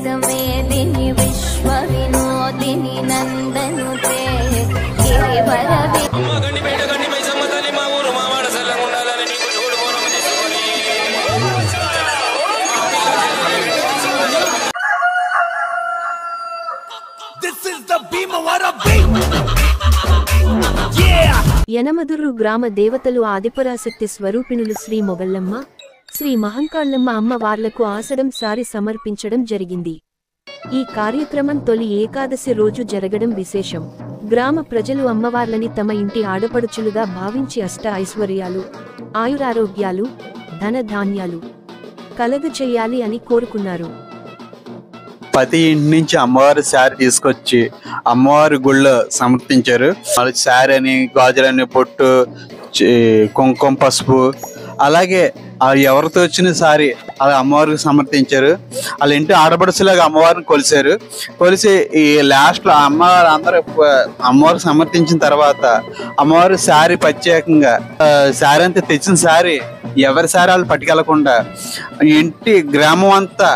वेदमेदिनि विश्वविनोदिनि नन्दनुते गिरिवरवि యనమదుర్రు గ్రామ దేవతలు ఆదిపరాశక్తి స్వరూపిణులు శ్రీ మొగల్లమ్మ, శ్రీ మహంకాళమ్మ అమ్మవార్లకు ఆసడం సారి సమర్పించడం జరిగింది. ఈ కార్యక్రమం తొలి ఏకాదశి రోజు జరగడం విశేషం. గ్రామ ప్రజలు అమ్మవార్లని తమ ఇంటి ఆడపడుచులుగా భావించి అష్ట ఐశ్వర్యాలు, ఆయురారోగ్యాలు, ధనధాన్యాలు కలగచేయాలి అని కోరుకున్నారు. ప్రతి ఇంటి నుంచి అమ్మవారి శారీ తీసుకొచ్చి అమ్మవారి గుళ్ళో సమర్పించారు. శారీ అని, గాజులని, పొట్టు, కుంకుమ, పసుపు, అలాగే ఎవరితో వచ్చిన సారీ అలా అమ్మవారికి సమర్పించారు. వాళ్ళ ఇంటి ఆడపడుచులాగా అమ్మవారిని కొలిసారు. కొలిసి ఈ లాస్ట్ లో అమ్మవారు సమర్పించిన తర్వాత అమ్మవారు శారీ ప్రత్యేకంగా శారీ అంతా తెచ్చిన శారీ ఎవరి శారీ వాళ్ళు పట్టుకెళ్లకుండా ఇంటి గ్రామం అంతా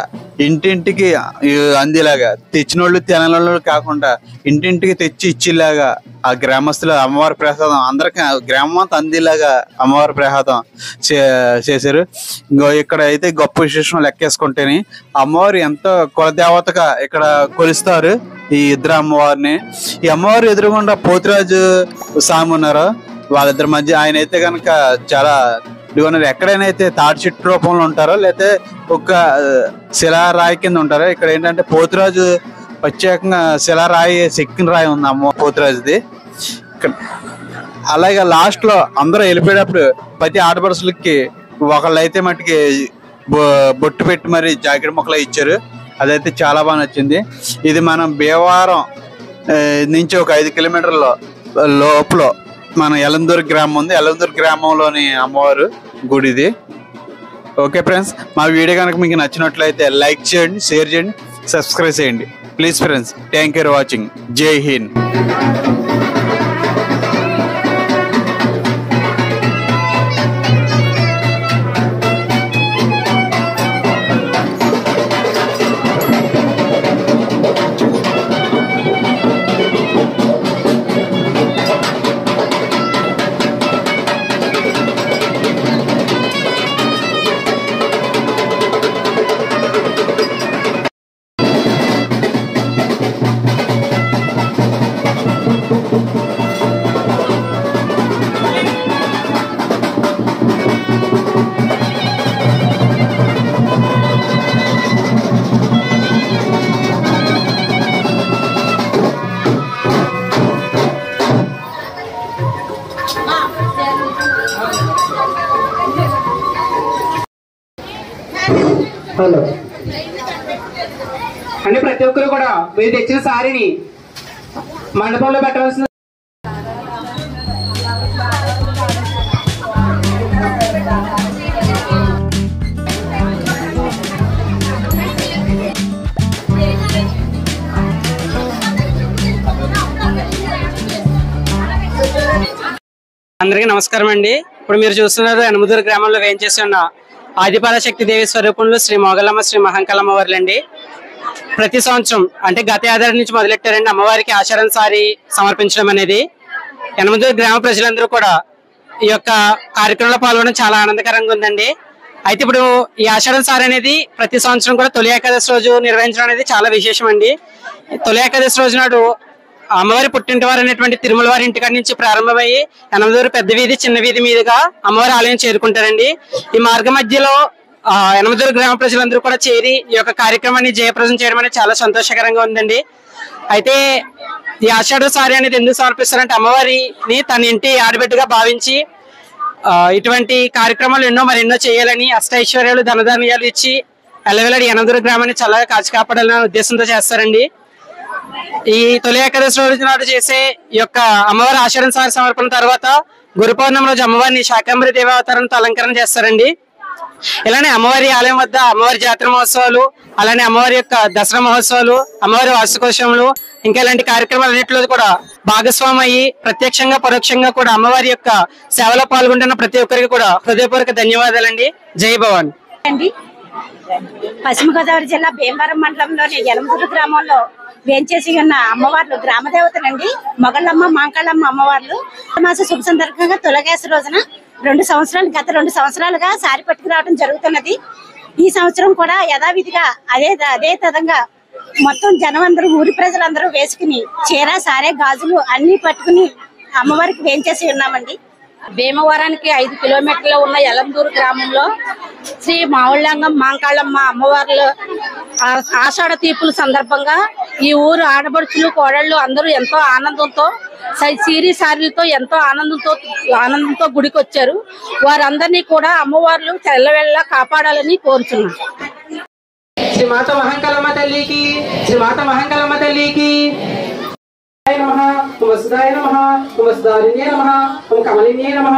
ఇంటింటికి అందేలాగా, తెచ్చిన వాళ్ళు తినలు కాకుండా ఇంటింటికి తెచ్చి ఇచ్చేలాగా ఆ గ్రామస్తులు అమ్మవారి ప్రసాదం అందరికి గ్రామం అంతా అందేలాగా అమ్మవారి ప్రసాదం చేశారు. ఇక్కడ అయితే గొప్ప విశేషం లెక్కేసుకుంటేనే అమ్మవారు ఎంతో కులదేవతగా ఇక్కడ కొలుస్తారు ఈ ఇద్దరు అమ్మవారిని. ఈ అమ్మవారు ఎదురుగుండా పోతురాజు స్వామి ఉన్నారు. వాళ్ళిద్దరి మధ్య ఆయన అయితే కనుక చాలా ఎక్కడైనా అయితే తాటి చెట్టు రూపంలో ఉంటారో లేకపోతే ఒక శిలారాయి కింద ఉంటారో, ఇక్కడ ఏంటంటే పోతురాజు ప్రత్యేకంగా శిలారాయి చెక్కిన రాయి ఉంది అమ్మ పోతురాజుది. అలాగే లాస్ట్ లో అందరూ వెళ్ళిపోయేటప్పుడు ప్రతి ఆడపడుచులకి ఒకళ్ళు అయితే మట్టుకి బొట్టు పెట్టి మరి జాకెట్ ముక్కలు ఇచ్చారు. అదైతే చాలా బాగా నచ్చింది. ఇది మనం భీమవరం నుంచి ఒక 5 కిలోమీటర్ల లోపల మన ఎలందూరు గ్రామం ఉంది. ఎలందూరు గ్రామంలోని అమ్మవారు గుడిది. ఓకే ఫ్రెండ్స్, మా వీడియో కనుక మీకు నచ్చినట్లయితే లైక్ చేయండి, షేర్ చేయండి, సబ్స్క్రైబ్ చేయండి please friends. Thank you for watching. జై హింద్. హలో అని ప్రతి ఒక్కరు కూడా మీరు తెచ్చిన సారీని మండపంలో పెట్టవలసిన అందరికీ నమస్కారం అండి. ఇప్పుడు మీరు చూస్తున్నారు యనమదుర్రు గ్రామంలో వేయించేసి ఉన్న ఆదిపరాశక్తి దేవి స్వరూపంలో శ్రీ మొగల్లమ్మ, శ్రీ మహంకాళమ్మ వారులండి. ప్రతి సంవత్సరం అంటే గత ఏడాది నుంచి మొదలెట్టారండి అమ్మవారికి ఆషాఢం సారీ సమర్పించడం అనేది. యనమదుర్రు గ్రామ ప్రజలందరూ కూడా ఈ యొక్క కార్యక్రమంలో పాల్గొనడం చాలా ఆనందకరంగా ఉందండి. అయితే ఇప్పుడు ఈ ఆషాఢం సారీ అనేది ప్రతి సంవత్సరం కూడా తొలి ఏకాదశి రోజు నిర్వహించడం అనేది చాలా విశేషం అండి. తొలి ఏకాదశి రోజు నాడు అమ్మవారి పుట్టింటి వారు అనేటువంటి తిరుమల వారి ఇంటికాడి నుంచి ప్రారంభమయ్యి యనమదుర్రు పెద్ద వీధి, చిన్న వీధి మీదుగా అమ్మవారి ఆలయం చేరుకుంటారండి. ఈ మార్గ మధ్యలో యనమదుర్రు గ్రామ ప్రజలందరూ కూడా చేరి ఈ యొక్క కార్యక్రమాన్ని జయప్రదం చేయడం అనేది చాలా సంతోషకరంగా ఉందండి. అయితే ఈ ఆషాఢ సారీ అనేది ఎందుకు సమర్పిస్తారంటే అమ్మవారిని తన ఇంటి ఆడబిడ్డగా భావించి ఇటువంటి కార్యక్రమాలు మరెన్నో చేయాలని, అష్టైశ్వర్యాలు, ధనధాన్యాలు ఇచ్చి ఎల్లవెల్లడి యనమదుర్రు గ్రామాన్ని చల్లగా కాచి కాపాడాలనే ఉద్దేశంతో చేస్తారండి. ఈ తొలి ఏకాదశి రోజు నాడు చేసే ఈ యొక్క అమ్మవారి ఆషాఢం సారీ సమర్పణ తర్వాత గురు పౌర్ణమి రోజు అమ్మవారిని శాకంబరి దేవావతారంతో అలంకరణ చేస్తారండి. ఇలానే అమ్మవారి ఆలయం వద్ద అమ్మవారి జాతర మహోత్సవాలు, అలానే అమ్మవారి యొక్క దసరా మహోత్సవాలు, అమ్మవారి వార్షికోత్సవాలు, ఇంకా ఇలాంటి కార్యక్రమాలన్నింటిలో కూడా భాగస్వామి అయ్యి ప్రత్యక్షంగా పరోక్షంగా కూడా అమ్మవారి యొక్క సేవలో పాల్గొంటున్న ప్రతి ఒక్కరికి కూడా హృదయపూర్వక ధన్యవాదాలండి. జై భవాని. పశ్చిమ గోదావరి జిల్లా భీమవరం మండలంలోని యలమదుర్గ గ్రామంలో వేంచేసి ఉన్న అమ్మవార్లు గ్రామ దేవతలండి. మొగళ్ళమ్మ మాంకాళ్ళమ్మ అమ్మవార్లు మాస శుభ సందర్భంగా తొలగేస రోజున గత 2 సంవత్సరాలుగా సారి పట్టుకురావడం జరుగుతున్నది. ఈ సంవత్సరం కూడా యథావిధిగా అదే విధంగా మొత్తం జనం అందరూ ఊరి ప్రజలందరూ వేసుకుని చీర సారే గాజులు అన్ని పట్టుకుని అమ్మవారికి వేంచేసి ఉన్నామండి. భీమవరానికి 5 కిలోమీటర్లు ఉన్న యలందూరు గ్రామంలో శ్రీ మావుళ్ళంగం మాంకాళ్ళమ్మ అమ్మవార్లు ఆషాఢ తీర్పుల సందర్భంగా ఈ ఊరు ఆడబడుచులు కోడళ్ళు అందరూ ఎంతో ఆనందంతో సీరీ సారీలతో ఎంతో ఆనందంతో గుడికి వచ్చారు. వారందరినీ కూడా అమ్మవార్లు తెల్లవేళ కాపాడాలని కోరుచున్నారు. శ్రీమాత మహంకాళమ్మ తల్లికి, శ్రీమాత మహంకాళమ్మ తల్లికి నమః. ఓం వసుదాయ నమః, ఓం వసుదారిణ్యే నమః, ఓం కమలిన్యే నమః,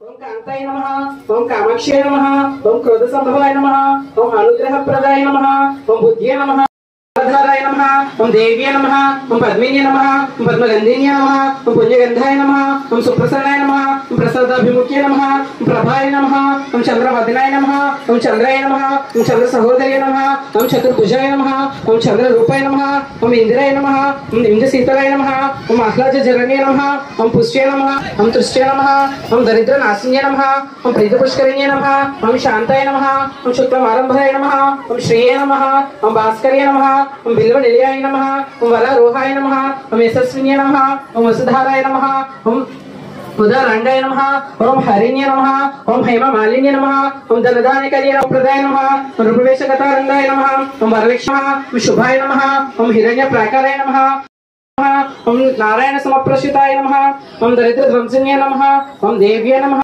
ఓం కాంతాయ నమః, ఓం కామాక్షే నమః, ఓం క్రోధ సంభవాయ నమః, ఓం అనుగ్రహప్రదాయ నమః, ఓం బుద్ధ్యే నమః, ధారాయ నమః, ఓం దేవ్యే నమః, ఓం పద్మిన్యే నమః, ఓం పద్మగంధిన్యే నమః, ఓం పుణ్యగంధాయ నమః, ఓం సుప్రసన్నాయ నమః, ఓం ప్రసాదాభిముఖ్యే నమః, ఓం ప్రభాయ నమః, ఓం చంద్రవదనాయ నమః, ఓం చంద్రాయ నమః, ఓం చంద్ర సహోదర్య నమః, ఓం చతుర్భుజాయ నమః, ఓం చంద్ర రూపాయ నమః, ఓం ఇంద్రాయ నమః, ఓం ఇంద్రశీతలాయ నమః, ఓం ఆహ్లాద జరణ్యే నమః, ఓం పుష్ట్యే నమః, ఓం తృష్ట్యే నమః, ఓం దరిద్ర నాశిన్యే నమః, ఓం ప్రీత పుష్కరిణ్యే నమః, ఓం శాంతాయ నమః, ఓం శుక్లమారంభాయ నమః, ఓం శ్రేయే నమః, ఓం భాస్కర్యే నమః, ఓం బిల్వ నిలయాయ నమః, ఓం వరారోహాయ నమః, ఓం యశస్విన్యే నమః, ఓం వసుధారాయ నమః, ఓం ఉదారండాయ నమః, ఓం హరిణ్యే నమః, ఓం హేమమాలిన్యే నమః, ఓం ధనదానకర్య ప్రదాయ నమః, ఓం రూపవేశగతానందాయ నమః, ఓం వరలక్ష్మః, ఓం శుభాయ నమః, ఓం హిరణ్య ప్రాకారాయ నమః, ఓం నారాయణ సమప్రసితాయ నమః, ఓం దరిద్ర ధ్వంసన్యే నమః, ఓం దేవ్యే నమః.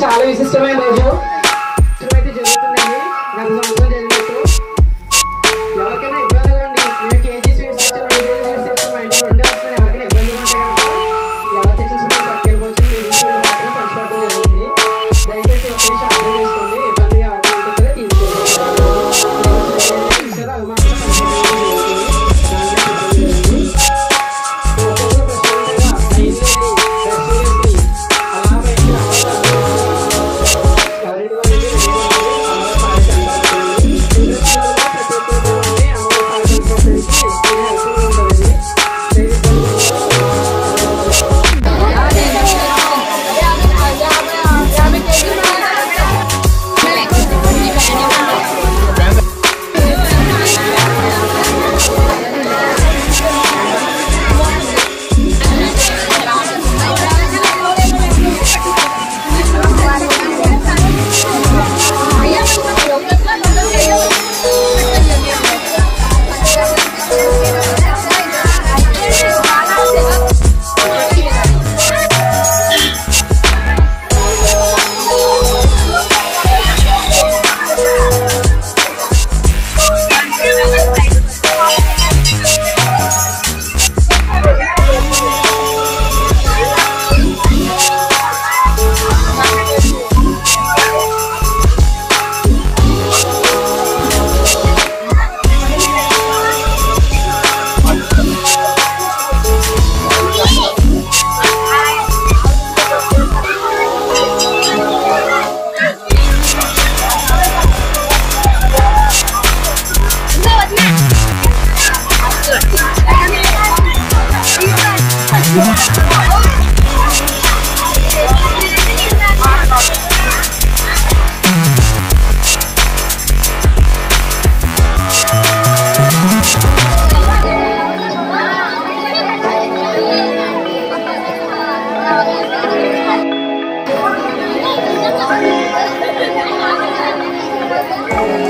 చాలా విశిష్టమైన రోజు అయితే జరుగుతుందండి. గత సంవత్సరం జరిగినట్టు ఎవరికైనా ఇబ్బంది అండి, మేము కేజీ స్వీట్స్ ఇచ్చాం, 2 స్వీట్స్ ఇచ్చాం, మా ఇంట్లో 2 వస్తాయి. ఎవరికైనా ఇబ్బంది ఉంటే ఎవరు తెచ్చిన పట్టుకెళ్ళిపోవచ్చు, మీ ఇంట్లో మాత్రం పంచుకోవడం జరుగుతుంది. దయచేసి ఒక నిమిషం అర్థం చేసుకోండి. ఇబ్బంది ఉంటుందో తీసుకోండి. అది మాత్రం ఎవరైనా శ్రీ